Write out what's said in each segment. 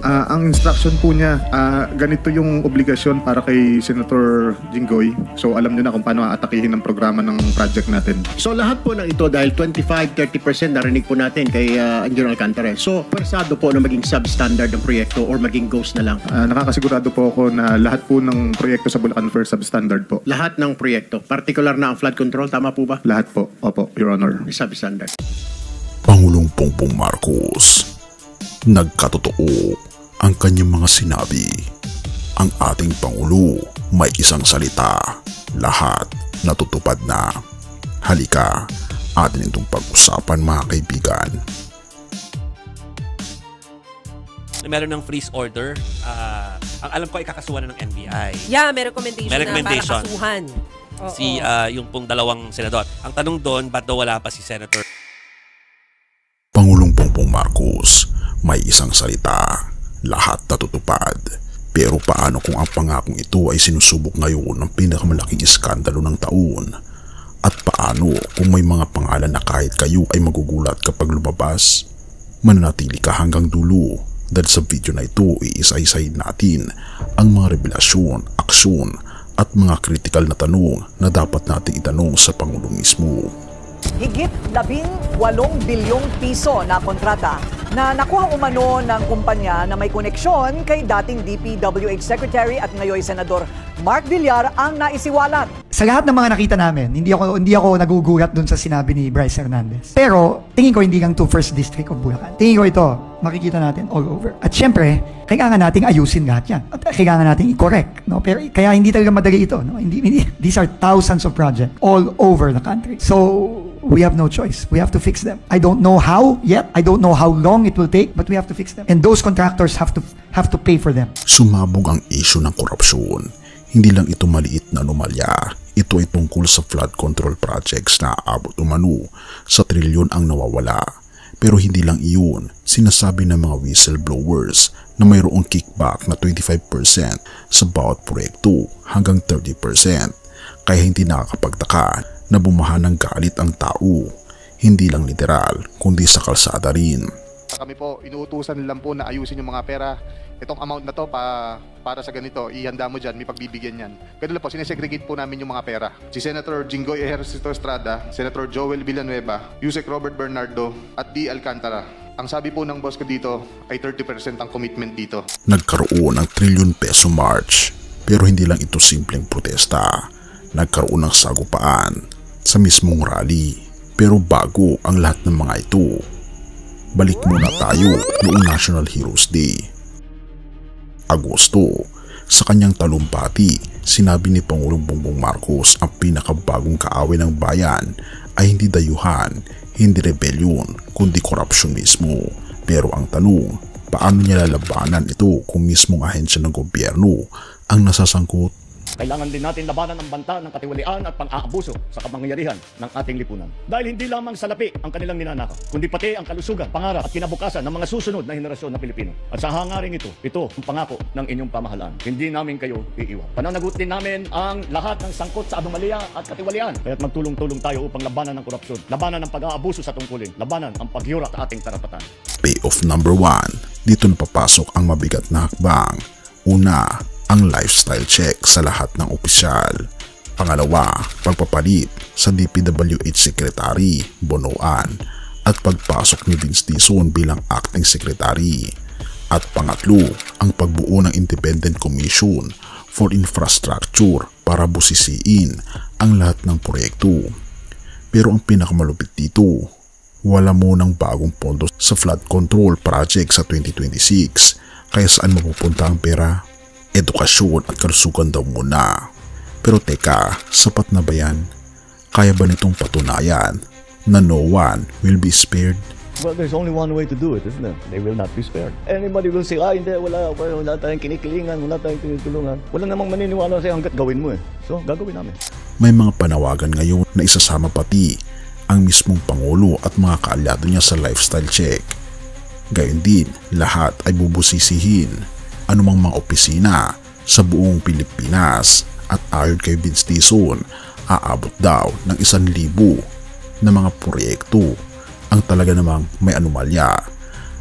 Ang instruction po niya, ganito yung obligasyon para kay Senator Jinggoy. So alam niyo na kung paano aatakihin ang programa ng project natin. So lahat po ng ito dahil 25-30% narinig po natin kay Engineer Alcantara. So persado po na maging substandard ng proyekto or maging ghost na lang? Nakakasigurado po ako na lahat po ng proyekto sa Bulacan First substandard po. Lahat ng proyekto? Particular na ang flood control, tama po ba? Lahat po. Opo, Your Honor. Substandard. Pangulong Bongbong Marcos, nagkatotoo ang kanyang mga sinabi. Ang ating Pangulo may isang salita, lahat natutupad na. Halika, atin itong pag-usapan mga kaibigan. Meron ng freeze order. Ang alam ko ay kakasuhan na ng NBI. Yeah, may recommendation, May recommendation. na para kasuhan. Si yung pong dalawang senador. Ang tanong doon, ba't daw wala pa si Senator? Pangulong Bongbong Marcos, may isang salita, lahat natutupad. Pero paano kung ang pangakong ito ay sinusubok ngayon ng pinakamalaking iskandalo ng taon? At paano kung may mga pangalan na kahit kayo ay magugulat kapag lumabas? Mananatili ka hanggang dulo dahil sa video na ito iisa-isahin natin ang mga revelasyon, aksyon at mga kritikal na tanong na dapat nating itanong sa Pangulo mismo. Higit 18 bilyong piso na kontrata na nakuha umano ng kumpanya na may koneksyon kay dating DPWH Secretary at ngayon Senador Mark Villar ang naisiwalat. Sa lahat ng mga nakita namin, hindi ako nagugulat dun sa sinabi ni Bryce Hernandez. Pero tingin ko hindi lang to First District of Bulacan. Tingin ko ito, makikita natin all over. At syempre, kailangan nating ayusin lahat yan. At kailangan nating i-correct. No? Pero kaya hindi talaga madali ito. No? These are thousands of projects all over the country. So, we have no choice. We have to fix them. I don't know how yet. I don't know how long it will take, but we have to fix them. And those contractors have to pay for them. Sumabog ang issue ng korupsyon. Hindi lang ito maliit na anomalya. Ito ay tungkol sa flood control projects na aabot umano sa trilyon ang nawawala. Pero hindi lang iyon, sinasabi ng mga whistleblowers na mayroong kickback na 25% sa bawat proyekto hanggang 30%. Kaya hindi nakakapagtaka na bumaha ng galit ang tao, hindi lang literal kundi sa kalsada rin. Kami po, inuutusan lang po na ayusin yung mga pera. Itong amount na to para sa ganito, ihanda mo dyan, may pagbibigyan yan. Ganun lang po, sinesegregate po namin yung mga pera. Si Senator Jinggoy Ejercito Estrada, Senator Joel Villanueva, Yusek Robert Bernardo, at D. Alcantara. Ang sabi po ng boss ko dito ay 30% ang commitment dito. Nagkaroon ng trilyon peso march, pero hindi lang ito simpleng protesta. Nagkaroon ng sagupaan sa mismong rally. Pero bago ang lahat ng mga ito, balik muna tayo noong National Heroes Day. Agosto, sa kanyang talumpati, sinabi ni Pangulong Bongbong Marcos ang pinakabagong kaaway ng bayan ay hindi dayuhan, hindi rebellion, kundi korupsyon mismo. Pero ang tanong, paano niya lalabanan ito kung mismong ahensya ng gobyerno ang nasasangkot? Kailangan din natin labanan ang banta ng katiwalian at pang-aabuso sa kapangyarihan ng ating lipunan. Dahil hindi lamang salapi ang kanilang ninanakaw, kundi pati ang kalusugan, pangarap at kinabukasan ng mga susunod na henerasyon na Pilipino. At sa hangaring ito ang pangako ng inyong pamahalaan. Hindi namin kayo iiwan. Pananagutin namin ang lahat ng sangkot sa anomalya at katiwalian. Kaya't magtulong-tulong tayo upang labanan ng korupsyon, labanan ng pag-aabuso sa tungkulin, labanan ang paghiwalay sa ating karapatan. Payoff number 1, dito napapasok ang mabigat na hakbang. Una, ang lifestyle check sa lahat ng opisyal. Pangalawa, pagpapalit sa DPWH Secretary Bonoan at pagpasok ni Vince Dizon bilang acting secretary. At pangatlo, ang pagbuo ng Independent Commission for Infrastructure para busisiin ang lahat ng proyekto. Pero ang pinakamalupit dito, wala munang bagong pondo sa flood control project sa 2026. Kaya saan mapupunta ang pera? Edukasyon at kalusugan daw muna. Pero teka, sapat na ba yan? Kaya ba nitong patunayan na no one will be spared? Well, there's only one way to do it, isn't it? They will not be spared. Anybody will say, hindi, wala tayong kinikilingan, wala tayong tinutulungan. Wala namang maniniwala sa'yo hanggat gawin mo eh. So, gagawin namin. May mga panawagan ngayon na isasama pati ang mismong Pangulo at mga kaalyado niya sa lifestyle check. Gayun din, lahat ay bubusisihin anumang mga opisina sa buong Pilipinas at ayon kay Vince Dizon, aabot daw ng 1,000 na mga proyekto ang talaga namang may anomalya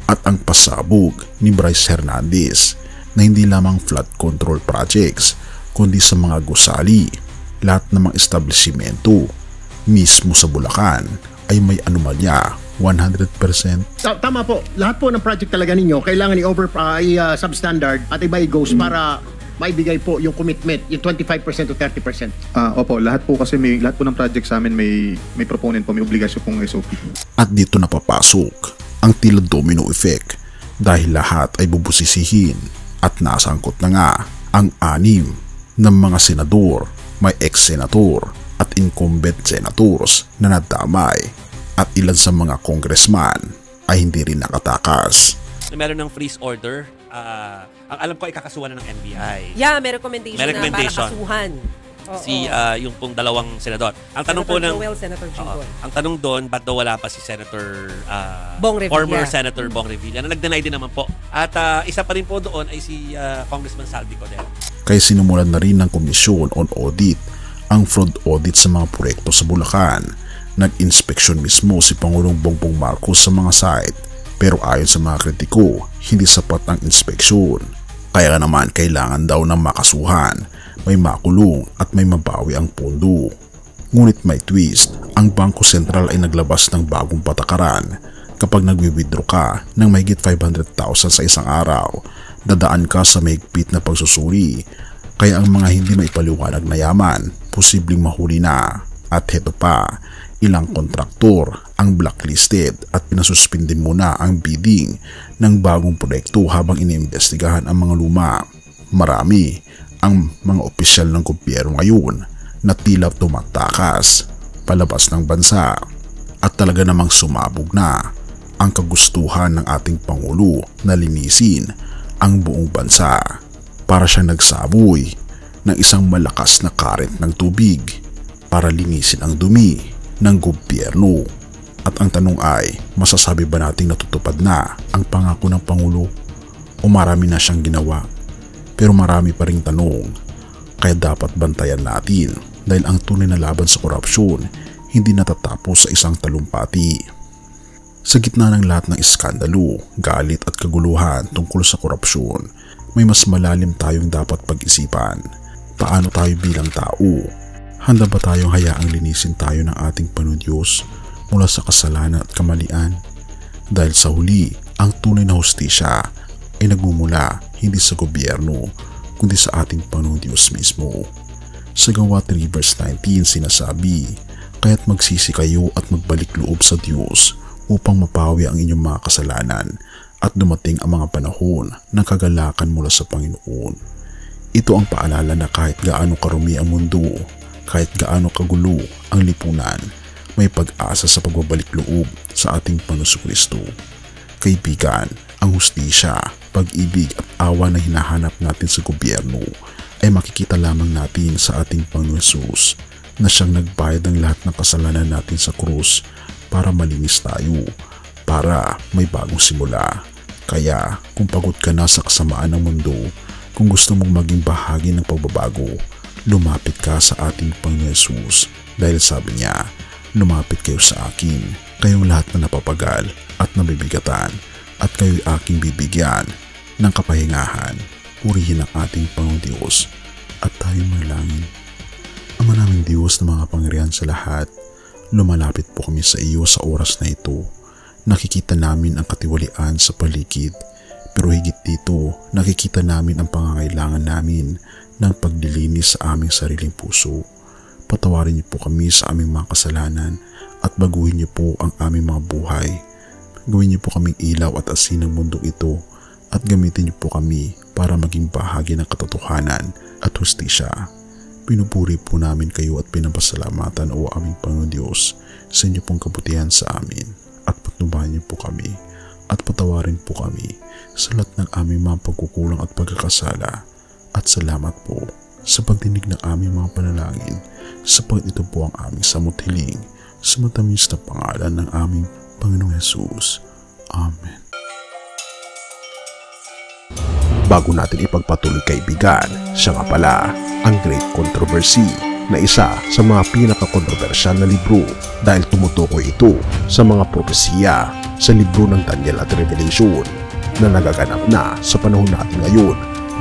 at ang pasabog ni Bryce Hernandez na hindi lamang flood control projects kundi sa mga gusali, lahat ng mga establishmento mismo sa Bulacan ay may anomalya 100%. Tama po, lahat po ng project talaga ninyo kailangan substandard at iba i-goes para maibigay po yung commitment, yung 25% to 30%. Opo, lahat po ng project sa amin may proponent po, may obligasyon pong SOP. At dito napapasok ang tila domino effect dahil lahat ay bubusisihin at nasangkot na nga ang 6 ng mga senador, may ex-senator at incumbent senators na nadamay at ilan sa mga congressman ay hindi rin nakatakas. Meron ng freeze order. Ang alam ko ay kakasuhan na ng NBI. Yeah, may recommendation, May recommendation. na para kasuhan. Yung pong dalawang senador. Ang tanong po ng Senator Jinggoy. ang tanong doon, ba't daw wala pa si Senator Bong Revilla. former Senator Bong Revilla na nag-deny din naman po. At isa pa rin po doon ay si Congressman Saldi Codero. Kaya sinumulan na rin ng Commission on Audit ang fraud audit sa mga proyekto sa Bulacan. Nag-inspeksyon mismo si Pangulong Bongbong Marcos sa mga site, pero ayon sa mga kritiko, hindi sapat ang inspeksyon. Kaya naman kailangan daw ng makasuhan, may makulong at may mabawi ang pondo. Ngunit may twist, ang Bangko Sentral ay naglabas ng bagong patakaran. Kapag nagwi-withdraw ka ng mahigit 500,000 sa isang araw, dadaan ka sa mahigpit na pagsusuri. Kaya ang mga hindi maipaliwanag na yaman, posibleng mahuli na. At heto pa, ilang kontraktor ang blacklisted at pinasuspindi muna ang bidding ng bagong proyekto habang iniimbestigahan ang mga luma. Marami ang mga opisyal ng gobyerno ngayon na tila tumatakas palabas ng bansa at talaga namang sumabog na ang kagustuhan ng ating Pangulo na linisin ang buong bansa. Para siyang nagsaboy ng isang malakas na current ng tubig para linisin ang dumi ng gobyerno. At ang tanong ay, masasabi ba nating natutupad na ang pangako ng Pangulo o marami na siyang ginawa? Pero marami pa ring tanong, kaya dapat bantayan natin dahil ang tunay na laban sa korupsyon hindi natatapos sa isang talumpati. Sa gitna ng lahat ng iskandalo, galit at kaguluhan tungkol sa korupsyon, may mas malalim tayong dapat pag-isipan. Paano tayo bilang tao? Handa ba tayong hayaang linisin tayo ng ating Panginoon Diyos mula sa kasalanan at kamalian? Dahil sa huli, ang tunay na hustisya ay nagmumula hindi sa gobyerno, kundi sa ating Panginoon Diyos mismo. Sa Gawa 3 verse 19 sinasabi, kaya't magsisi kayo at magbalik loob sa Diyos upang mapawi ang inyong mga kasalanan at dumating ang mga panahon ng kagalakan mula sa Panginoon. Ito ang paalala na kahit gaano karumi ang mundo, kahit gaano kagulo ang lipunan, may pag-asa sa pagbabalik loob sa ating Panginoon Kristo. Kaibigan, ang hustisya, pag-ibig at awa na hinahanap natin sa gobyerno ay makikita lamang natin sa ating Panginoon Jesus na siyang nagbayad ng lahat ng kasalanan natin sa krus para malinis tayo, para may bagong simula. Kaya kung pagod ka na sa kasamaan ng mundo, kung gusto mong maging bahagi ng pagbabago, lumapit ka sa ating Panginoon Jesus dahil sabi niya, lumapit kayo sa akin, kayong lahat na napapagal at nabibigatan, at kayo'y aking bibigyan ng kapahingahan. Purihin ang ating Panginoon Diyos at tayo manalangin. Ama naming Diyos na mga pangyarihan sa lahat, lumalapit po kami sa iyo sa oras na ito. Nakikita namin ang katiwalian sa paligid, pero higit dito, nakikita namin ang pangangailangan namin ng paglilinis sa aming sariling puso. Patawarin niyo po kami sa aming mga kasalanan at baguhin niyo po ang aming mga buhay. Gawin niyo po kaming ilaw at asin ng mundong ito at gamitin niyo po kami para maging bahagi ng katotohanan at hustisya. Pinupuri po namin kayo at pinapasalamatan o aming Panginoon Diyos sa inyo pong kabutihan sa amin at patnubahan niyo po kami at patawarin po kami sa lahat ng aming mga pagkukulang at pagkakasala. At salamat po sa pagdinig ng aming mga panalangin sapagkat ito po ang aming samot-hiling sa matamis na pangalan ng aming Panginoong Jesus. Amen. Bago natin ipagpatuloy kaibigan, siya nga pala ang Great Controversy na isa sa mga pinaka-kontrobersyal na libro dahil tumutukoy ito sa mga propesiya sa libro ng Daniel at Revelation na nagaganap na sa panahon natin ngayon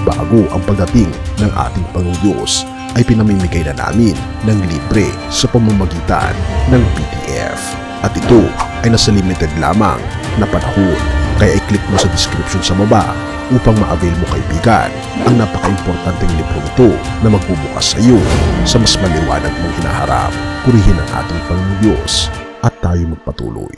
bago ang pagdating ng ating Panginoong Diyos ay pinamimigay na namin ng libre sa pamamagitan ng PDF. At ito ay nasa limited lamang na panahon, kaya i-click mo sa description sa baba upang ma-avail mo kaibigan ang napaka-importanteng libro ito na magbubukas sa iyo sa mas maliwanag mong hinaharap. Purihin ang ating Panginoong Diyos at tayo magpatuloy.